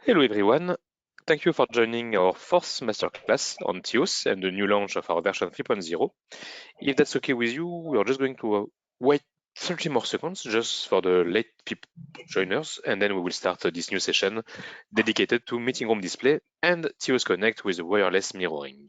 Hello everyone, thank you for joining our fourth masterclass on TIOS and the new launch of our version 3.0. If that's okay with you, we are just going to wait 30 more seconds just for the late people joiners, and then we will start this new session dedicated to meeting room display and TIOS Connect with wireless mirroring.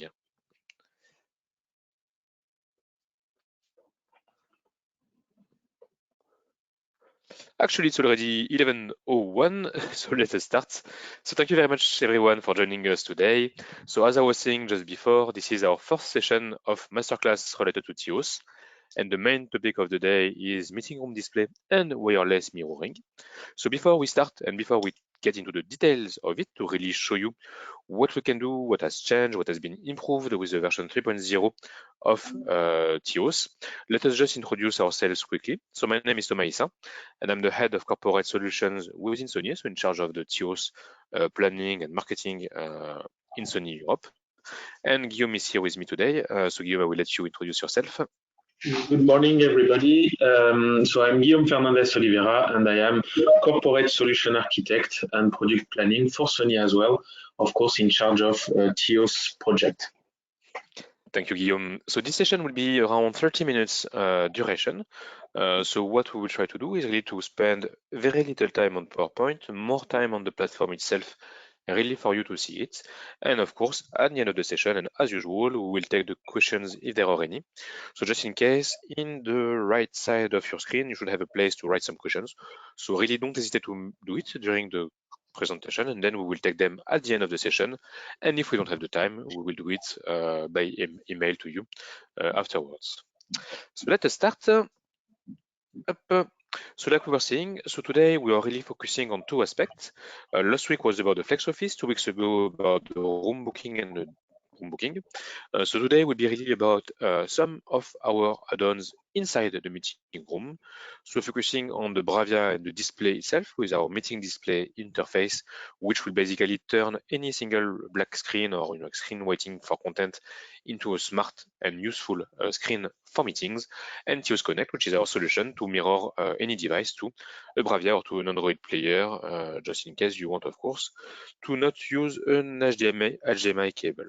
Actually, it's already 11:01, so let us start. So thank you very much everyone for joining us today. So as I was saying just before, this is our first session of masterclass related to TIOS, and the main topic of the day is meeting room display and wireless mirroring. So before we start and before we get into the details of it to really show you what we can do, what has changed, what has been improved with the version 3.0 of TIOS, let us just introduce ourselves quickly. So my name is Thomas Issin, and I'm the head of corporate solutions within Sony, so in charge of the TIOS planning and marketing in Sony Europe. And Guillaume is here with me today. So Guillaume, I will let you introduce yourself. Good morning, everybody. So I'm Guillaume Fernandez Oliveira, and I am corporate solution architect and product planning for Sony as well, of course, in charge of TIOS project. Thank you, Guillaume. So this session will be around 30 minutes duration. So what we will try to do is really to spend very little time on PowerPoint, more time on the platform itself, really for you to see it. And of course, at the end of the session, and as usual, we will take the questions if there are any. So just in case, in the right side of your screen, you should have a place to write some questions. So really don't hesitate to do it during the presentation, and then we will take them at the end of the session. And if we don't have the time, we will do it by email to you afterwards. So let us start. So like we were saying, so today we are really focusing on two aspects. Last week was about the Flex Office, 2 weeks ago about the room booking and the room booking. So today will be really about some of our add-ons inside the meeting room. So focusing on the Bravia and the display itself with our meeting display interface, which will basically turn any single black screen or screen waiting for content into a smart and useful screen for meetings, and TIOS Connect, which is our solution to mirror any device to a Bravia or to an Android player, just in case you want, of course, to not use an HDMI cable.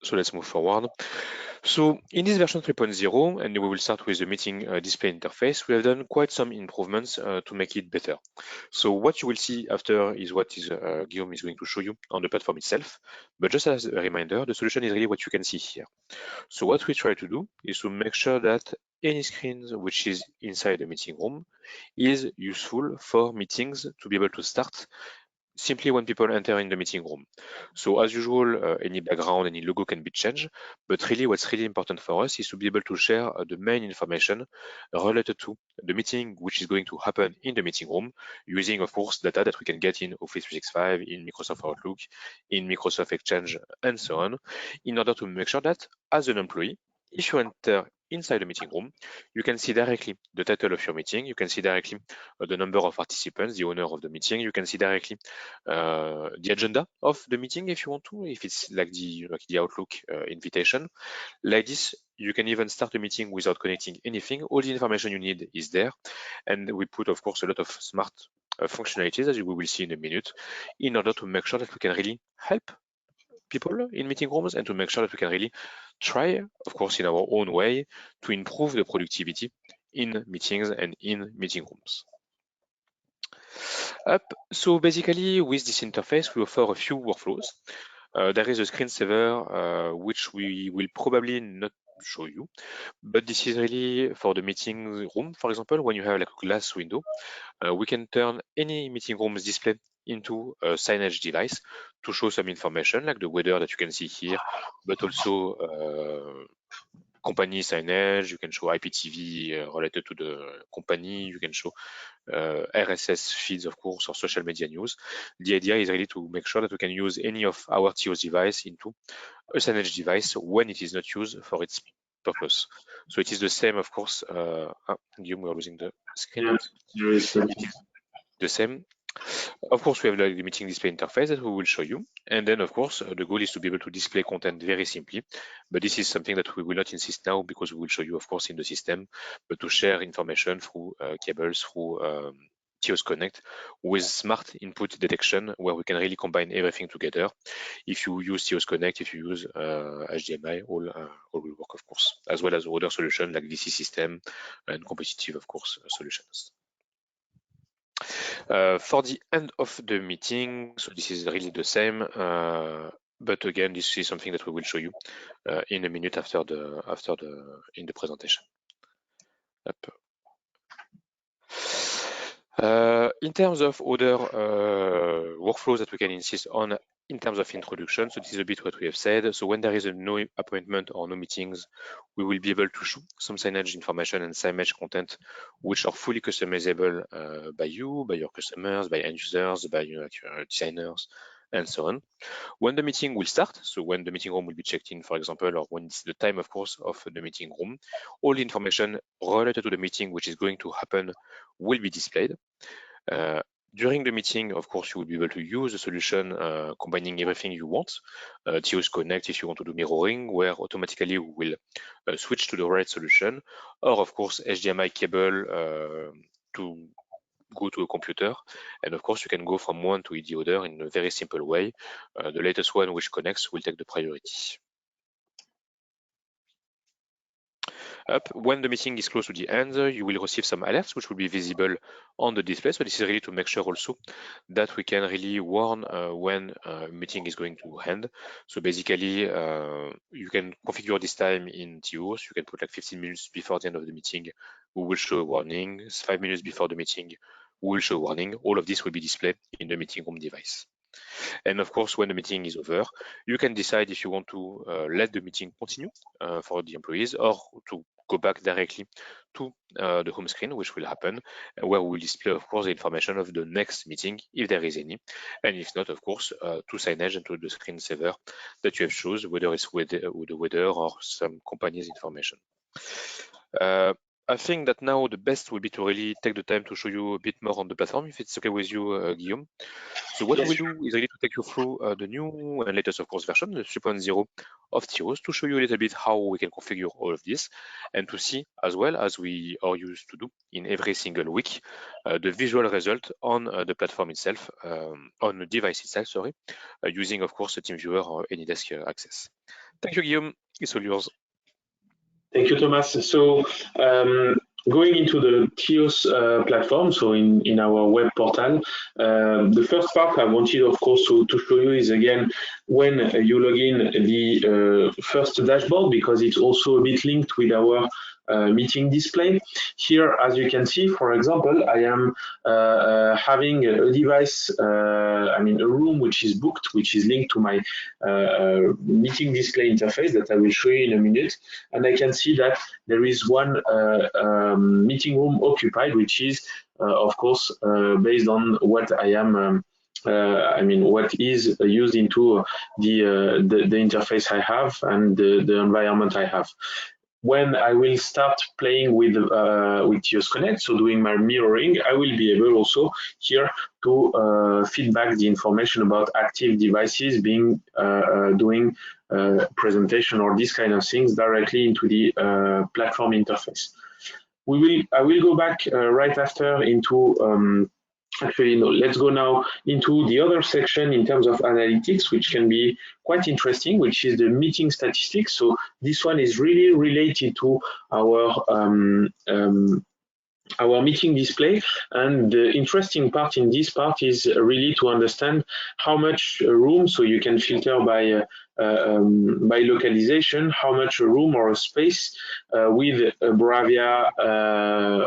So let's move forward. So in this version 3.0, and we will start with the meeting display interface, we have done quite some improvements to make it better. So what you will see after is what Guillaume is going to show you on the platform itself. But just as a reminder, the solution is really what you can see here. So what we try to do is to make sure that any screen which is inside the meeting room is useful for meetings to be able to start simply when people enter in the meeting room. So as usual, any background, any logo can be changed, but really what's really important for us is to be able to share the main information related to the meeting which is going to happen in the meeting room, using of course data that we can get in Office 365, in Microsoft Outlook, in Microsoft Exchange, and so on, in order to make sure that as an employee, if you enter inside the meeting room, you can see directly the title of your meeting, you can see directly the number of participants, the owner of the meeting, you can see directly the agenda of the meeting if you want to, if it's like the Outlook invitation. Like this, you can even start a meeting without connecting anything. All the information you need is there. And we put, of course, a lot of smart functionalities, as we will see in a minute, in order to make sure that we can really help people in meeting rooms and to make sure that we can really try, of course, in our own way to improve the productivity in meetings and in meeting rooms. So basically, with this interface, we offer a few workflows. There is a screensaver, which we will probably not show you, but this is really for the meeting room. For example, when you have like a glass window, we can turn any meeting room's display into a signage device to show some information like the weather that you can see here, but also company signage. You can show IPTV related to the company. You can show RSS feeds, of course, or social media news. The idea is really to make sure that we can use any of our TIOS device into a signage device when it is not used for its purpose. So it is the same, of course. Guillaume, we are losing the screen. Yes, it is the same. Of course, we have the meeting display interface that we will show you. And then, of course, the goal is to be able to display content very simply. But this is something that we will not insist now because we will show you, of course, in the system, but to share information through cables, through TIOS Connect with smart input detection, where we can really combine everything together. If you use TIOS Connect, if you use HDMI, all will work, of course, as well as other solutions like VC system and competitive, of course, solutions. For the end of the meeting, so this is really the same, but again, this is something that we will show you in a minute in the presentation. In terms of other workflows that we can insist on in terms of introduction, so this is a bit what we have said. So when there is a no appointment or no meetings, we will be able to show some signage information and signage content which are fully customizable by you, by your customers, by end users, by your designers, and so on. When the meeting will start, so when the meeting room will be checked in, for example, or when it's the time, of course, of the meeting room, all the information related to the meeting which is going to happen will be displayed. During the meeting, of course, you will be able to use the solution combining everything you want. TIOS Connect if you want to do mirroring, where automatically we will switch to the right solution, or of course HDMI cable to go to a computer, and of course you can go from one to the other in a very simple way. The latest one which connects will take the priority. When the meeting is close to the end, you will receive some alerts which will be visible on the display. So this is really to make sure also that we can really warn when a meeting is going to end. So basically, you can configure this time in TIOS. You can put like 15 minutes before the end of the meeting, we will show a warning. 5 minutes before the meeting, we will show a warning. All of this will be displayed in the meeting room device. And of course, when the meeting is over, you can decide if you want to let the meeting continue for the employees, or to go back directly to the home screen, which will happen, where we will display, of course, the information of the next meeting, if there is any, and if not, of course, to signage and to the screensaver that you have chosen, whether it's with the weather or some company's information. I think that now the best will be to really take the time to show you a bit more on the platform, if it's okay with you, Guillaume. So what we'll do is really to take you through the new and latest, of course, version, the 3.0 of TIOS, to show you a little bit how we can configure all of this, and to see, as well as we are used to do in every single week, the visual result on the platform itself, on the device itself, sorry, using, of course, the TeamViewer or AnyDesk access. Thank you, Guillaume. It's all yours. Thank you, Thomas. So going into the TIOS platform, so in our web portal, the first part I wanted, of course, to show you is, again, when you log in, the first dashboard, because it's also a bit linked with our meeting display. Here, as you can see, for example, I am having a device, a room which is booked, which is linked to my meeting display interface that I will show you in a minute. And I can see that there is one meeting room occupied, which is, of course, based on what I am what is used into the interface I have and the environment I have. When I will start playing with TIOS Connect, so doing my mirroring, I will be able also here to feedback the information about active devices being doing presentation or these kind of things directly into the platform interface. I will go back right after into actually, no, let's go now into the other section in terms of analytics, which can be quite interesting, which is the meeting statistics. So this one is really related to our meeting display, and the interesting part in this part is really to understand how much room, so you can filter by localization, how much a room or a space with a Bravia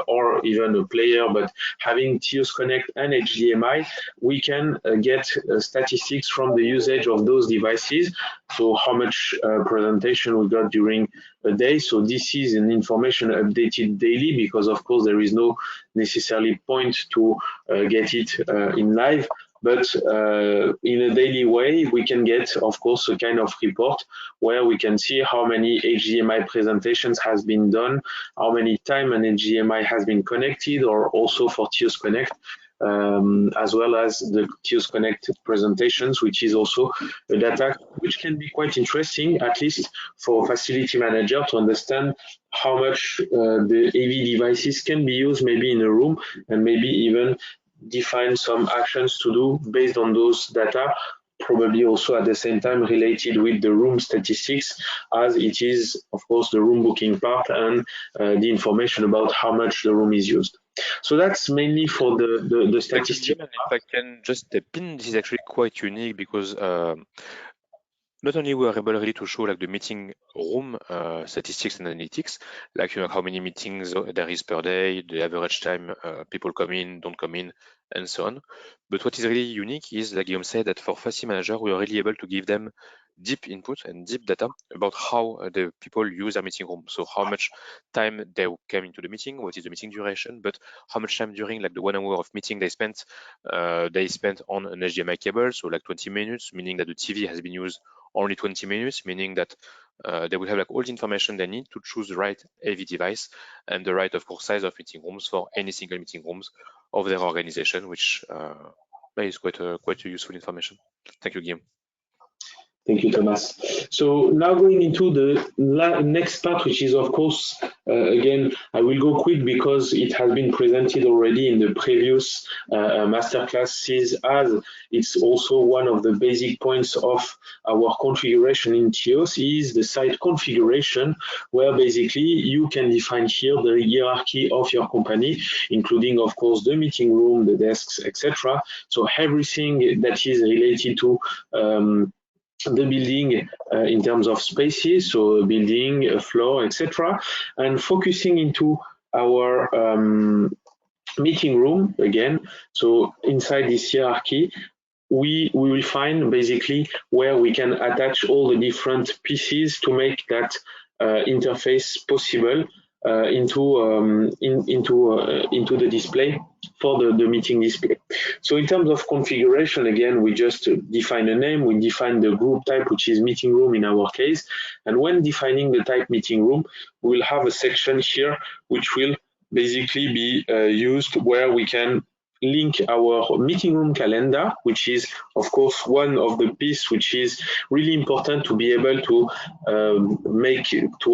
or even a player, but having TIOS Connect and HDMI, we can get statistics from the usage of those devices. So how much presentation we got during a day. So this is an information updated daily, because of course there is no necessarily point to get it in live. But in a daily way, we can get, of course, a kind of report where we can see how many HDMI presentations has been done, how many time an HDMI has been connected, or also for TIOS Connect, as well as the TIOS Connect presentations, which is also a data which can be quite interesting, at least for a facility manager, to understand how much the AV devices can be used maybe in a room, and maybe even define some actions to do based on those data, probably also at the same time related with the room statistics, as it is, of course, the room booking part and the information about how much the room is used. So that's mainly for the statistics. And if I can just step in, this is actually quite unique because not only we are able really to show like the meeting room statistics and analytics, like how many meetings there is per day, the average time people come in, don't come in, and so on. But what is really unique is, like Guillaume said, that for Facility Manager, we are really able to give them deep input and deep data about how the people use their meeting room. So how much time they came into the meeting, what is the meeting duration, but how much time during like the 1 hour of meeting they spent on an HDMI cable, so like 20 minutes, meaning that the TV has been used only 20 minutes, meaning that they will have like all the information they need to choose the right AV device and the right, of course, size of meeting rooms for any single meeting rooms of their organization, which is quite a useful information. Thank you, Guillaume. Thank you, Thomas. So now going into the next part, which is, of course, again, I will go quick because it has been presented already in the previous masterclasses, as it's also one of the basic points of our configuration in TIOS is the site configuration, where basically you can define here the hierarchy of your company, including, of course, the meeting room, the desks, etc. So everything that is related to the building in terms of spaces, so a building, a floor, etc., and focusing into our meeting room again. So inside this hierarchy, we will find basically where we can attach all the different pieces to make that interface possible into the display for the meeting display. So in terms of configuration, again, we just define a name, we define the group type, which is meeting room in our case. And when defining the type meeting room, we'll have a section here, which will basically be used where we can link our meeting room calendar, which is, of course, one of the pieces which is really important to be able to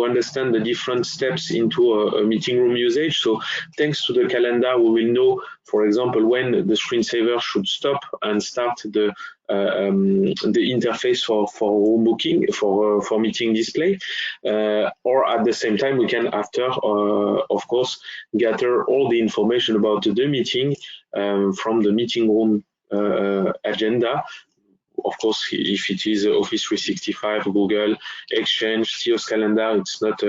understand the different steps into a meeting room usage. So thanks to the calendar, we will know, for example, when the screensaver should stop and start the interface for room booking, for meeting display, or at the same time we can, after of course, gather all the information about the meeting from the meeting room agenda. Of course, if it is Office 365, Google, Exchange, TIOS calendar, it's not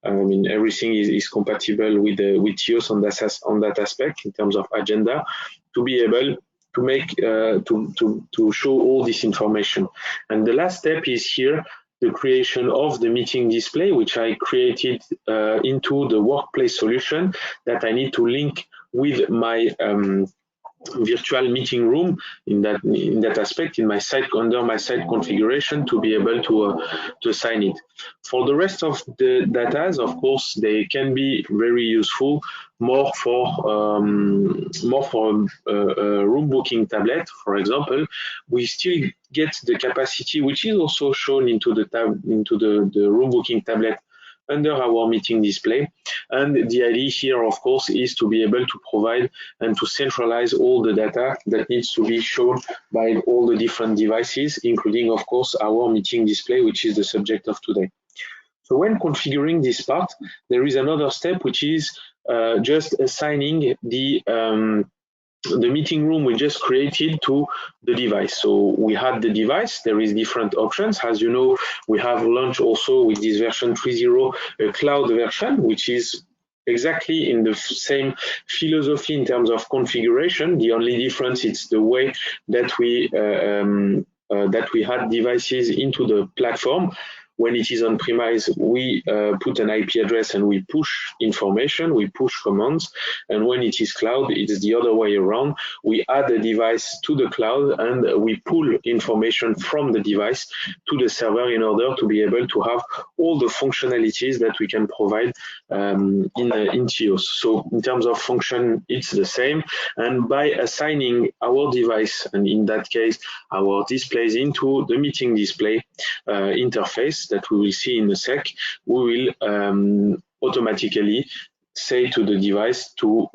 I mean, everything is compatible with TIOS on that aspect in terms of agenda, to be able to make to show all this information. And the last step is here the creation of the meeting display, which I created into the workplace solution that I need to link with my virtual meeting room in that aspect in my site, under my site configuration, to be able to assign it. For the rest of the data, of course, they can be very useful more for room booking tablet, for example. We still get the capacity, which is also shown into the room booking tablet under our meeting display. And the idea here, of course, is to be able to provide and to centralize all the data that needs to be shown by all the different devices, including, of course, our meeting display, which is the subject of today. So when configuring this part, there is another step, which is just assigning the meeting room we just created to the device. So we had the device, there is different options. As you know, we have launched also with this version 3.0 a cloud version, which is exactly in the same philosophy in terms of configuration. The only difference is the way that we had devices into the platform. When it is on premise, we put an IP address and we push information, we push commands. And when it is cloud, it is the other way around. We add a device to the cloud and we pull information from the device to the server in order to be able to have all the functionalities that we can provide in TIOS. So in terms of function, it's the same. And by assigning our device, and in that case, our displays into the meeting display interface, that we will see in a sec, we will automatically say to the device to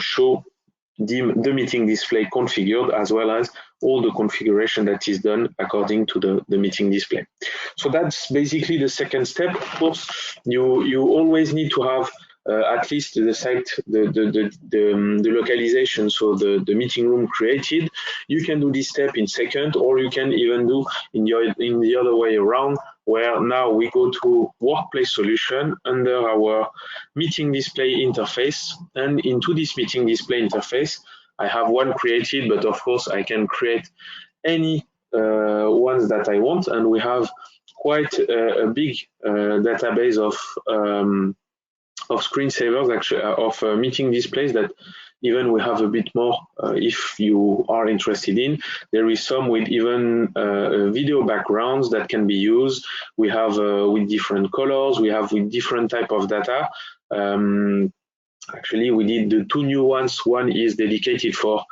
show the meeting display configured, as well as all the configuration that is done according to the meeting display. So that's basically the second step. Of course, you always need to have at least the site, the localization, so the meeting room created. You can do this step in second, or you can even do in the other way around, where now we go to workplace solution under our meeting display interface. And into this meeting display interface, I have one created, but of course I can create any ones that I want. And we have quite a big database of screensavers, actually, of meeting displays that even we have a bit more if you are interested in. There is some with even video backgrounds that can be used. We have with different colors, we have with different type of data. Actually, we did the two new ones. One is dedicated for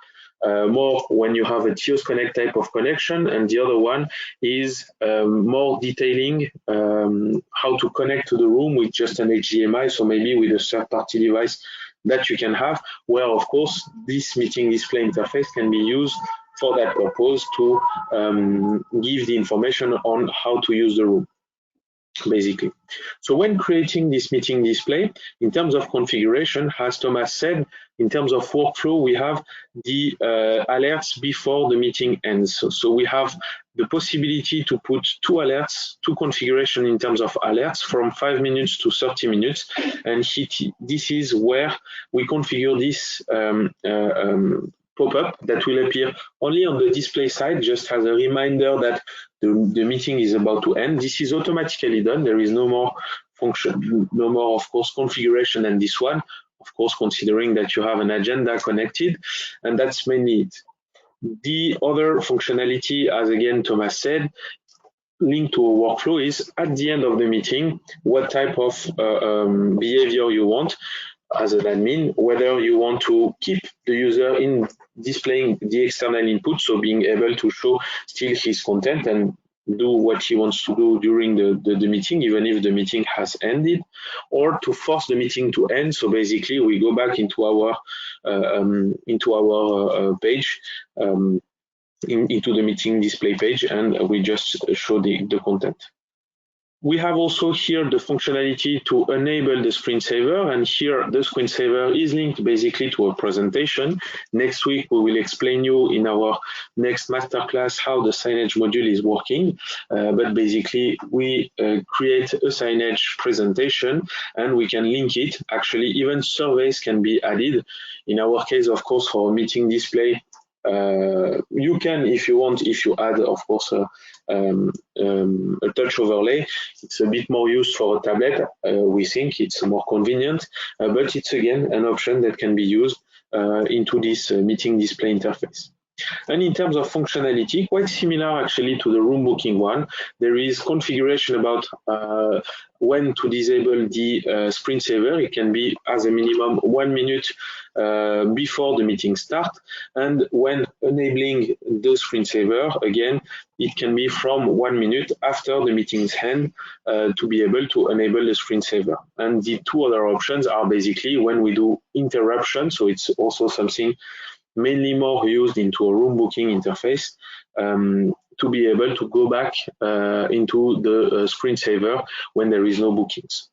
more when you have a TIOS Connect type of connection, and the other one is more detailing how to connect to the room with just an HDMI, so maybe with a third-party device that you can have, where of course this meeting display interface can be used for that purpose to give the information on how to use the room, basically. So when creating this meeting display, in terms of configuration, as Thomas said, in terms of workflow, we have the alerts before the meeting ends. So we have the possibility to put two alerts, two configuration in terms of alerts from 5 minutes to 30 minutes. And this is where we configure this pop-up that will appear only on the display side, just as a reminder that the meeting is about to end. This is automatically done. There is no more function, no more, of course, configuration than this one, of course, considering that you have an agenda connected, and that's mainly it. The other functionality, as again Thomas said, linked to a workflow, is at the end of the meeting, what type of behavior you want as an admin, whether you want to keep the user in displaying the external input, so being able to show still his content and do what he wants to do during the meeting, even if the meeting has ended, or to force the meeting to end. So basically, we go back into our page, into the meeting display page, and we just show the content. We have also here the functionality to enable the screensaver, and here the screensaver is linked basically to a presentation. Next week we will explain you in our next masterclass how the signage module is working, but basically we create a signage presentation and we can link it. Actually, even surveys can be added. In our case, of course, for a meeting display, you can, if you want, if you add, of course, a touch overlay. It's a bit more used for a tablet. We think it's more convenient, but it's again an option that can be used into this meeting display interface. And in terms of functionality, quite similar actually to the room booking one. There is configuration about when to disable the screensaver. It can be as a minimum 1 minute before the meeting start, and when enabling the screensaver, again, it can be from 1 minute after the meeting's end to be able to enable the screensaver. And the two other options are basically when we do interruption, so it's also something mainly more used into a room booking interface, to be able to go back into the screensaver when there is no bookings.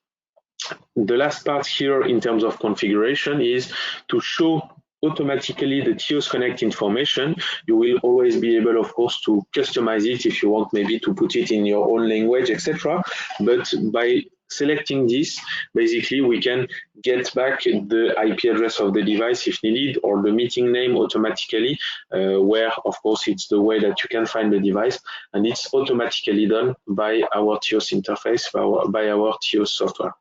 The last part here in terms of configuration is to show automatically the TIOS Connect information. You will always be able, of course, to customize it if you want, maybe to put it in your own language, etc. But by selecting this, basically we can get back the IP address of the device if needed, or the meeting name automatically, where of course it's the way that you can find the device, and it's automatically done by our TIOS interface, by our TIOS software.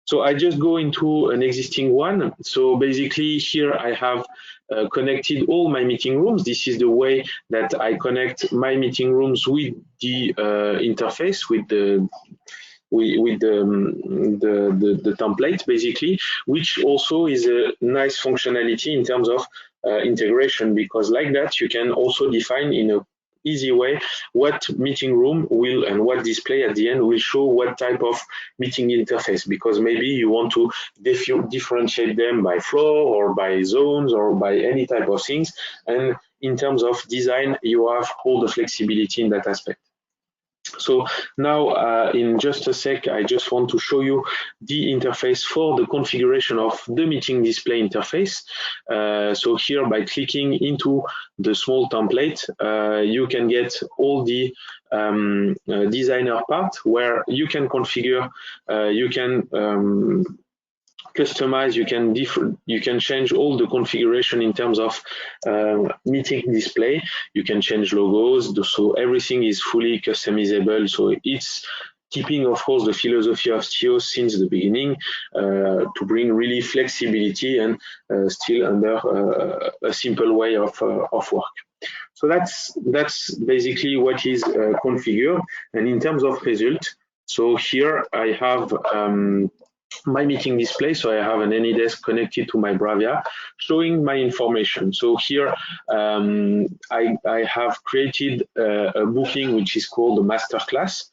So I just go into an existing one. So basically here I have connected all my meeting rooms. This is the way that I connect my meeting rooms with the interface, with the template, basically, which also is a nice functionality in terms of integration, because like that you can also define in a easy way what meeting room will and what display at the end will show what type of meeting interface, because maybe you want to differentiate them by floor or by zones or by any type of things. And in terms of design, you have all the flexibility in that aspect. So now in just a sec, I just want to show you the interface for the configuration of the meeting display interface. So here, by clicking into the small template, you can get all the designer part where you can configure, you can customize, you can change all the configuration in terms of meeting display. You can change logos, so everything is fully customizable. So it's keeping, of course, the philosophy of TIOS since the beginning, to bring really flexibility and still under a simple way of work. So that's basically what is configured. And in terms of result, so here I have my meeting display. So I have an AnyDesk connected to my Bravia showing my information. So here I have created a booking which is called the masterclass.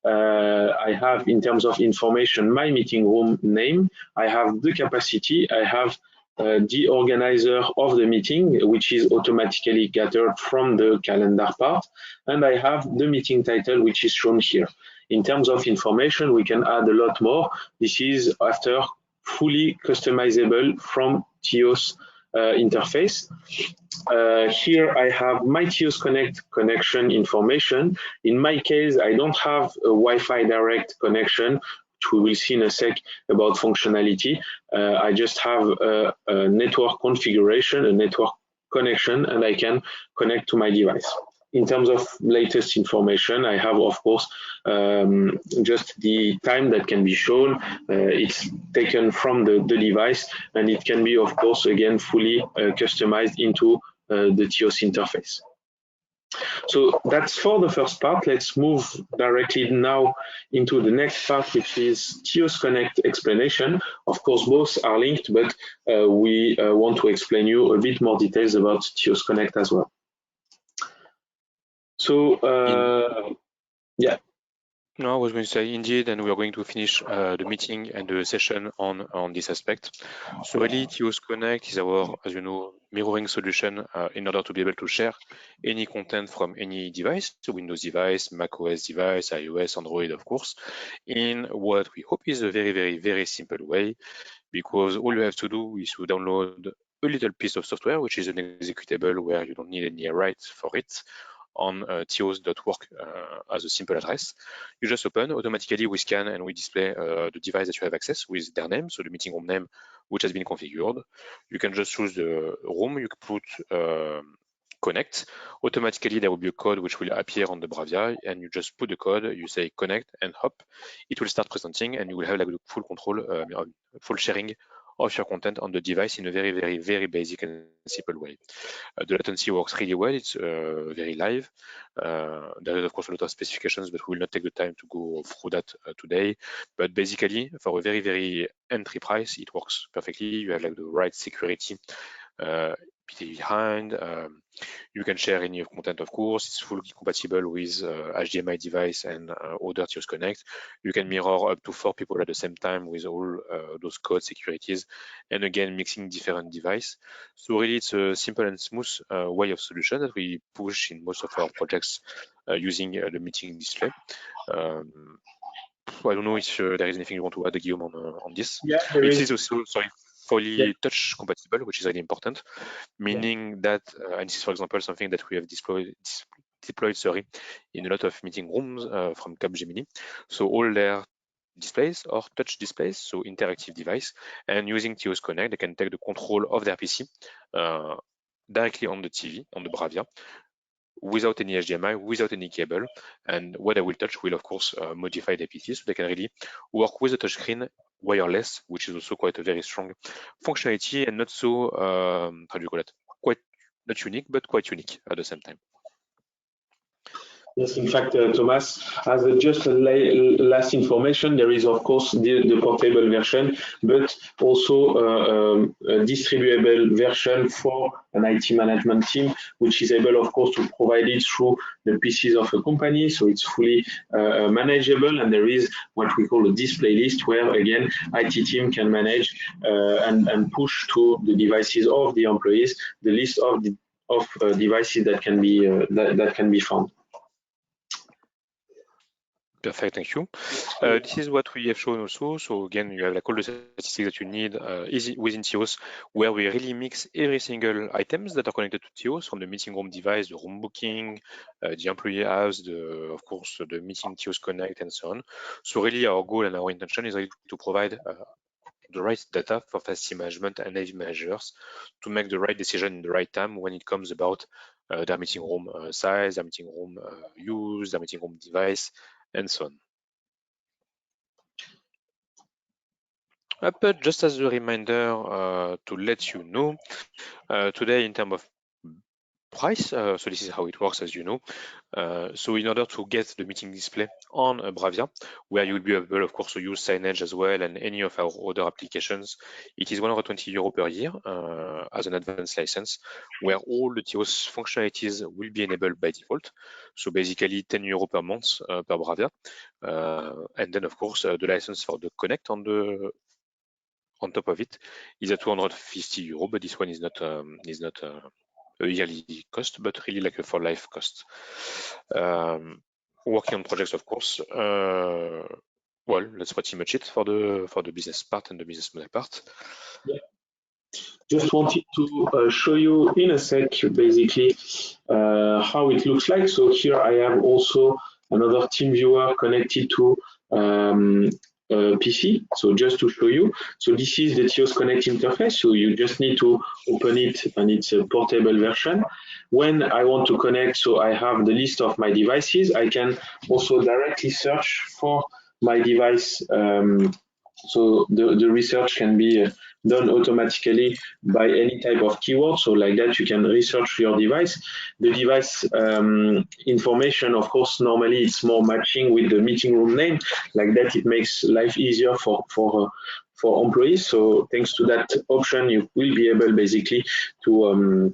I have, in terms of information, my meeting room name. I have the capacity. I have the organizer of the meeting, which is automatically gathered from the calendar part. And I have the meeting title, which is shown here. In terms of information, we can add a lot more. This is after fully customizable from TIOS interface. Here I have my TIOS Connect connection information. In my case, I don't have a Wi-Fi direct connection, which we will see in a sec about functionality. I just have a network configuration, a network connection, and I can connect to my device. In terms of latest information, I have, of course, just the time that can be shown. It's taken from the device, and it can be, of course, again, fully customized into the TIOS interface. So that's for the first part. Let's move directly now into the next part, which is TIOS Connect explanation. Of course, both are linked, but we want to explain you a bit more details about TIOS Connect as well. So, yeah. No, I was going to say indeed, and we are going to finish the meeting and the session on this aspect. So really, TIOS Connect is our, as you know, mirroring solution in order to be able to share any content from any device, so Windows device, macOS device, iOS, Android, of course, in what we hope is a very, very, very simple way, because all you have to do is to download a little piece of software, which is an executable where you don't need any write for it, on tios.work as a simple address. You just open, automatically we scan and we display the device that you have access with their name, so the meeting room name, which has been configured. You can just choose the room, you can put connect. Automatically there will be a code which will appear on the Bravia, and you just put the code, you say connect, and hop, it will start presenting, and you will have like the full control, full sharing of your content on the device in a very, very, very basic and simple way. The latency works really well. It's very live. There is, of course, a lot of specifications, but we will not take the time to go through that today. But basically, for a very, very entry price, it works perfectly. You have like the right security behind. You can share any content, of course. It's fully compatible with HDMI device and other TIOS Connect. You can mirror up to 4 people at the same time with all those code securities, and again, mixing different devices. So really, it's a simple and smooth way of solution that we push in most of our projects using the meeting display. I don't know if there is anything you want to add, Guillaume, on this. Yeah, it is also, sorry, fully touch compatible, which is really important, meaning that, and this is, for example, something that we have deployed in a lot of meeting rooms from Capgemini. So all their displays are touch displays, so interactive device, and using TIOS Connect, they can take the control of their PC directly on the TV, on the Bravia, without any HDMI, without any cable, and what I will touch will, of course, modify the PC, so they can really work with the touchscreen wireless, which is also quite a very strong functionality, and not so, how do you call it, quite not unique, but quite unique at the same time. Yes, in fact, Thomas, as just a last information, there is of course the portable version, but also a distributable version for an IT management team, which is able, of course, to provide it through the PCs of a company. So it's fully manageable, and there is what we call a display list, where again IT team can manage and push to the devices of the employees the list of devices that can be that can be found. Perfect, thank you. This is what we have shown also. So again, you have like all the statistics that you need within TIOS, where we really mix every single items that are connected to TIOS, from the meeting room device, the room booking, the employee house, of course, the meeting TIOS Connect, and so on. So really our goal and our intention is really to provide the right data for facility management and AV managers to make the right decision in the right time when it comes about their meeting room size, their meeting room use, their meeting room device, and so on. But just as a reminder to let you know, today in terms of price, so this is how it works, as you know. So in order to get the meeting display on Bravia, where you will be able, of course, to use Signage as well and any of our other applications, it is 120 euros per year as an advanced license, where all the TIOS functionalities will be enabled by default. So basically 10 euros per month per Bravia. And then, of course, the license for the Connect on top of it is at 250 euros, but this one is not a yearly cost, but really like a for life cost. Working on projects, of course. Well, that's pretty much it for the business part and the business model part. Yeah. Just wanted to show you in a sec, basically, how it looks like. So here I have also another team viewer connected to PC. So just to show you, so this is the TIOS Connect interface. So you just need to open it, and it's a portable version. When I want to connect, so I have the list of my devices. I can also directly search for my device. So the research can be done automatically by any type of keyword. So like that, you can research your device. The device information, of course, normally it's more matching with the meeting room name. Like that, it makes life easier for employees. So thanks to that option, you will be able basically to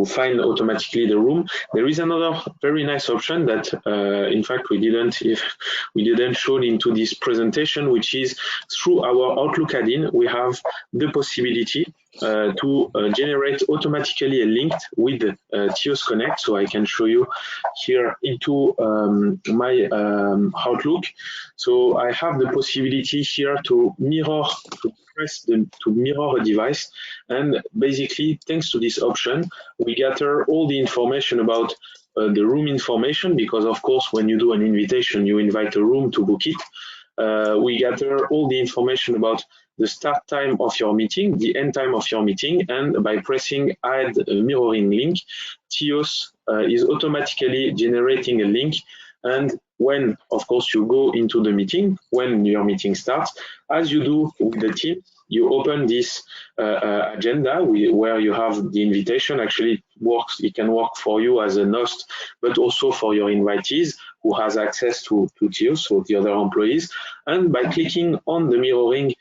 find automatically the room. There is another very nice option that, in fact, we didn't show into this presentation, which is through our Outlook add-in, we have the possibility to generate automatically a link with TIOS Connect. So I can show you here into my Outlook. So I have the possibility here to mirror a device, and basically thanks to this option we gather all the information about the room information, because of course when you do an invitation you invite a room to book it. We gather all the information about the start time of your meeting, the end time of your meeting, and by pressing add a mirroring link, TIOS is automatically generating a link. And when, of course, you go into the meeting, when your meeting starts, as you do with the team, you open this agenda where you have the invitation. Actually, it can work for you as a host, but also for your invitees who has access to TIOS, so the other employees. And by clicking on the mirroring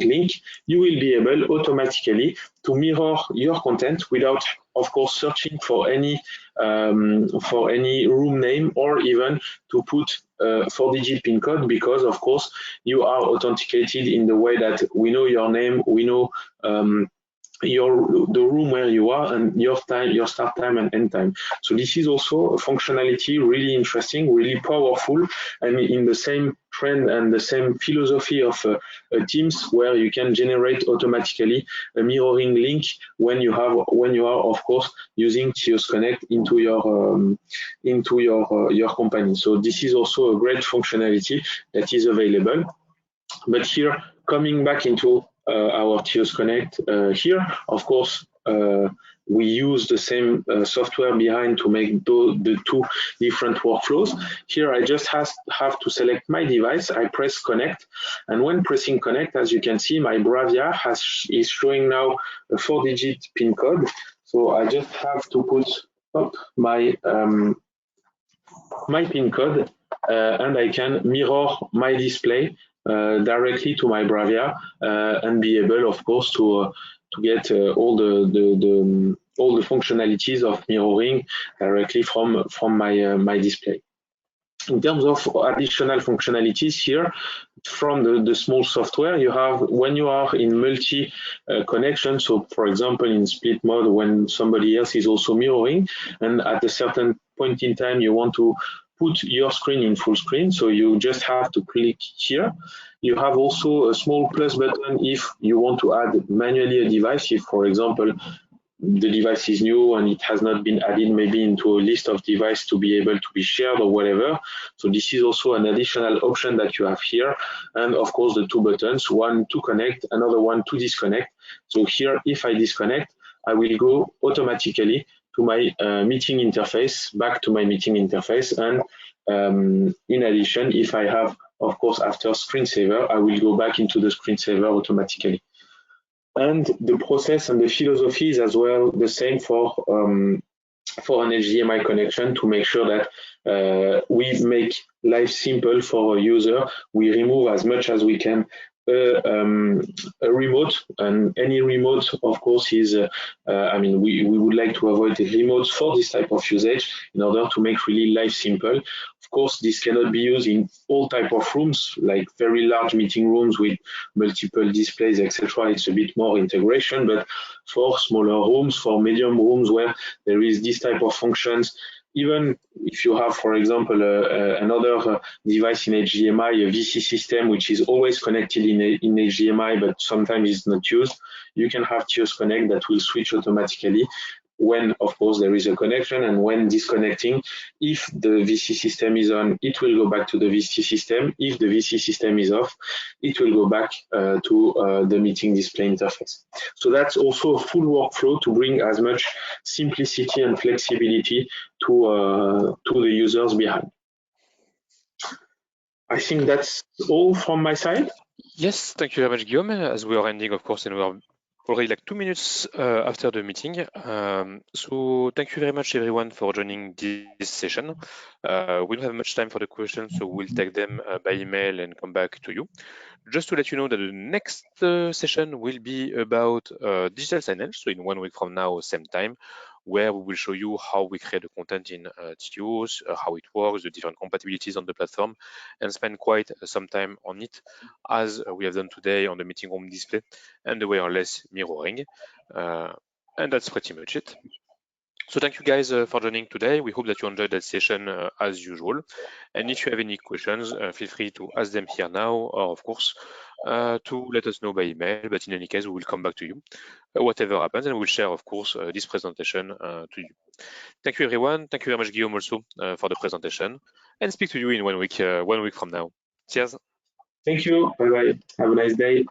link, you will be able automatically to mirror your content without, of course, searching for any room name, or even to put 4-digit PIN code, because of course you are authenticated in the way that we know your name, we know the room where you are, and your start time and end time. So this is also a functionality really interesting, really powerful, and in the same trend and the same philosophy of Teams, where you can generate automatically a mirroring link when you are, of course, using TIOS Connect into your company. So this is also a great functionality that is available. But here, coming back into our TIOS Connect here, of course, we use the same software behind to make the two different workflows. Here, I just have to select my device. I press Connect, and when pressing Connect, as you can see, my Bravia is showing now a 4-digit PIN code. So I just have to put up my PIN code, and I can mirror my display directly to my Bravia and be able, of course, to get all the functionalities of mirroring directly from my display. In terms of additional functionalities here, from the small software, you have when you are in multi connection, so for example in split mode when somebody else is also mirroring, and at a certain point in time you want to put your screen in full screen, so you just have to click here. You have also a small plus button if you want to add manually a device, if for example the device is new and it has not been added maybe into a list of devices to be able to be shared or whatever. So this is also an additional option that you have here. And of course the two buttons, one to connect, another one to disconnect. So here, if I disconnect, I will go automatically to my meeting interface, back to my meeting interface. And in addition, if I have, of course, after screensaver, I will go back into the screensaver automatically. And the process and the philosophy is as well the same for an HDMI connection, to make sure that we make life simple for a user. We remove as much as we can a remote, and any remote, of course, is I mean, we would like to avoid the remotes for this type of usage in order to make really life simple. Of course, this cannot be used in all type of rooms, like very large meeting rooms with multiple displays, etc. It's a bit more integration, but for smaller rooms, for medium rooms where there is this type of functions, even if you have, for example, another device in HDMI, a VC system, which is always connected in HDMI, but sometimes it's not used, you can have TIOS Connect that will switch automatically when, of course, there is a connection, and when disconnecting, if the VC system is on, it will go back to the VC system. If the VC system is off, it will go back to the meeting display interface. So that's also a full workflow to bring as much simplicity and flexibility to the users behind. I think that's all from my side. Yes, thank you very much, Guillaume. As we are ending, of course, and we are already like 2 minutes after the meeting. So thank you very much, everyone, for joining this session. We don't have much time for the questions, so we'll take them by email and come back to you. Just to let you know that the next session will be about digital signage, so in 1 week from now, same time, where we will show you how we create the content in TIOS, how it works, the different compatibilities on the platform, and spend quite some time on it, as we have done today on the meeting room display and the wireless mirroring. And that's pretty much it. So thank you guys for joining today. We hope that you enjoyed that session as usual. And if you have any questions, feel free to ask them here now, or of course, to let us know by email. But in any case, we will come back to you, whatever happens, and we'll share, of course, this presentation to you. Thank you, everyone. Thank you very much, Guillaume, also for the presentation. And speak to you in 1 week from now. Cheers. Thank you. Bye-bye. Have a nice day.